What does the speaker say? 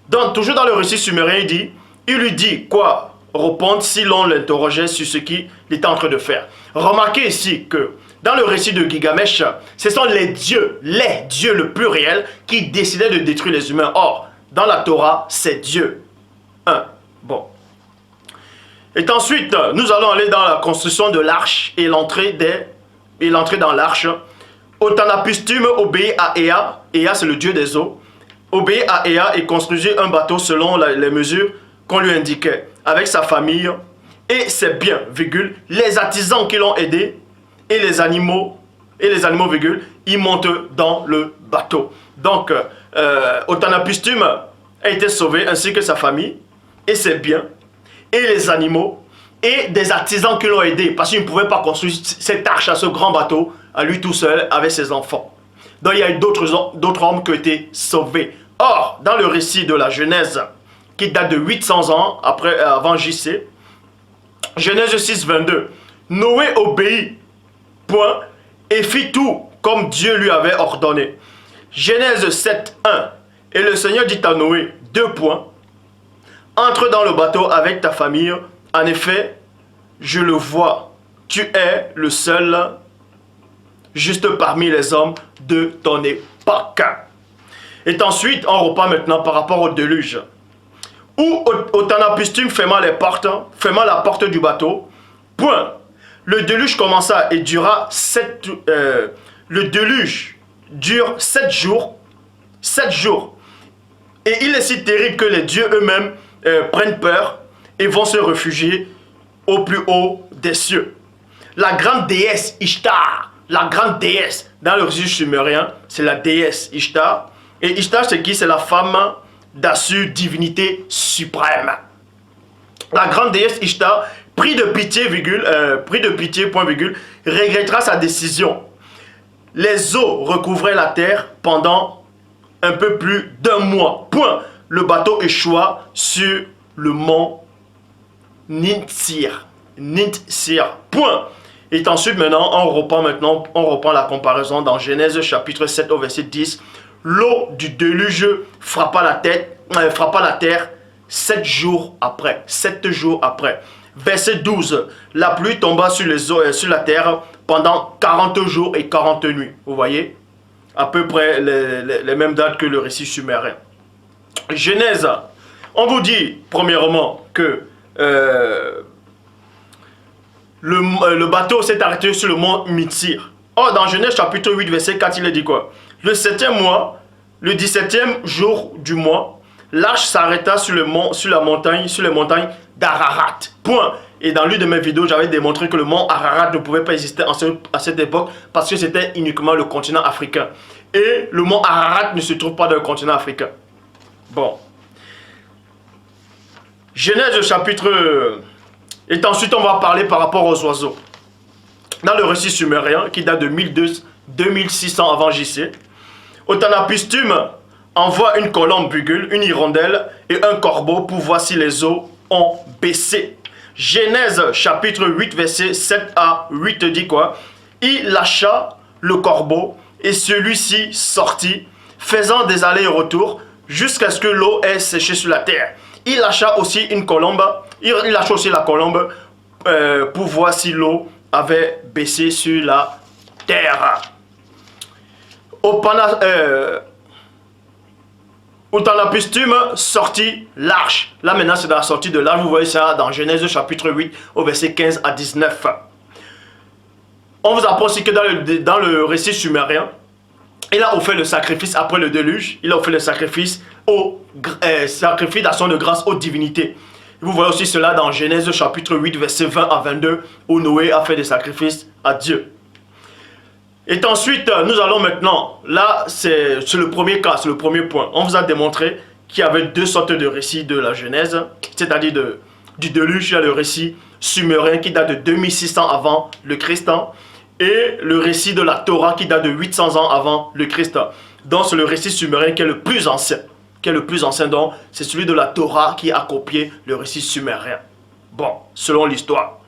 Donc, toujours dans le récit sumérien, il lui dit quoi répondre si l'on l'interrogeait sur ce qu'il était en train de faire. Remarquez ici que dans le récit de Gilgamesh, ce sont les dieux le plus réel, qui décidaient de détruire les humains. Or, dans la Torah, c'est Dieu. Bon. Et ensuite, nous allons aller dans la construction de l'arche et l'entrée dans l'arche. Otanapishtim obéit à Ea. Ea, c'est le dieu des eaux. Obéit à Ea et construisit un bateau selon les mesures qu'on lui indiquait, avec sa famille et ses biens, virgule, les artisans qui l'ont aidé et les animaux, virgule, ils montent dans le bateau. Donc, Otanapishtim a été sauvé, ainsi que sa famille et ses biens et les animaux et des artisans qui l'ont aidé, parce qu'il ne pouvait pas construire cette arche à ce grand bateau à lui tout seul avec ses enfants. Donc il y a eu d'autres hommes qui ont été sauvés. Or, dans le récit de la Genèse, qui date de 800 ans avant JC, Genèse 6, 22, Noé obéit, point, et fit tout comme Dieu lui avait ordonné. Genèse 7, 1, et le Seigneur dit à Noé, 2 points, entre dans le bateau avec ta famille, en effet, je le vois, tu es le seul juste parmi les hommes de ton époque. Et ensuite, on repart maintenant par rapport au déluge. Où Otanapishtim ferma la porte du bateau. Point. Le déluge commença et dura le déluge dure 7 jours. 7 jours. Et il est si terrible que les dieux eux-mêmes prennent peur et vont se réfugier au plus haut des cieux. La grande déesse Ishtar, la grande déesse, dans le récit sumérien, c'est la déesse Ishtar. Et Ishtar, c'est qui? C'est la femme d'Assur, divinité suprême. La grande déesse Ishtar, pris de pitié, point virgule, regrettera sa décision. Les eaux recouvraient la terre pendant un peu plus d'1 mois. Point. Le bateau échoua sur le mont Nintsir. Point. Et ensuite, maintenant, on reprend la comparaison dans Genèse chapitre 7 au verset 10. L'eau du déluge frappa la terre 7 jours après. 7 jours après. Verset 12. La pluie tomba sur les eaux, sur la terre pendant 40 jours et 40 nuits. Vous voyez? À peu près les mêmes dates que le récit sumérien. Genèse. On vous dit, premièrement, que le bateau s'est arrêté sur le mont Mitsir. Or, dans Genèse chapitre 8, verset 4, il est dit quoi? Le 7e mois, le 17e jour du mois, l'arche s'arrêta sur les montagnes d'Ararat. Point. Et dans l'une de mes vidéos, j'avais démontré que le mont Ararat ne pouvait pas exister à cette époque parce que c'était uniquement le continent africain. Et le mont Ararat ne se trouve pas dans le continent africain. Bon. Genèse chapitre... Et ensuite, on va parler par rapport aux oiseaux. Dans le récit sumérien, qui date de 2600 avant JC, Otanapishtim envoie une colombe, une hirondelle et un corbeau pour voir si les eaux ont baissé. Genèse chapitre 8, verset 7 à 8 dit quoi? Il lâcha le corbeau et celui-ci sortit, faisant des allers-retours jusqu'à ce que l'eau ait séché sur la terre. Il lâcha aussi une colombe, il lâcha aussi la colombe pour voir si l'eau avait baissé sur la terre. Otanapishtim sortit l'arche. Là maintenant c'est dans la sortie de l'arche. Vous voyez ça dans Genèse chapitre 8 au verset 15 à 19. On vous apprend aussi que dans le récit sumérien, il a offert le sacrifice après le déluge. Il a offert le sacrifice d'action de grâce aux divinités. Vous voyez aussi cela dans Genèse chapitre 8 verset 20 à 22 où Noé a fait des sacrifices à Dieu. Et ensuite, nous allons maintenant, là c'est le premier cas, c'est le premier point. On vous a démontré qu'il y avait 2 sortes de récits de la Genèse, c'est-à-dire du déluge, il y a le récit sumérien qui date de 2600 avant le Christ, et le récit de la Torah qui date de 800 ans avant le Christ. Donc c'est le récit sumérien qui est le plus ancien. Donc c'est celui de la Torah qui a copié le récit sumérien. Bon, selon l'histoire.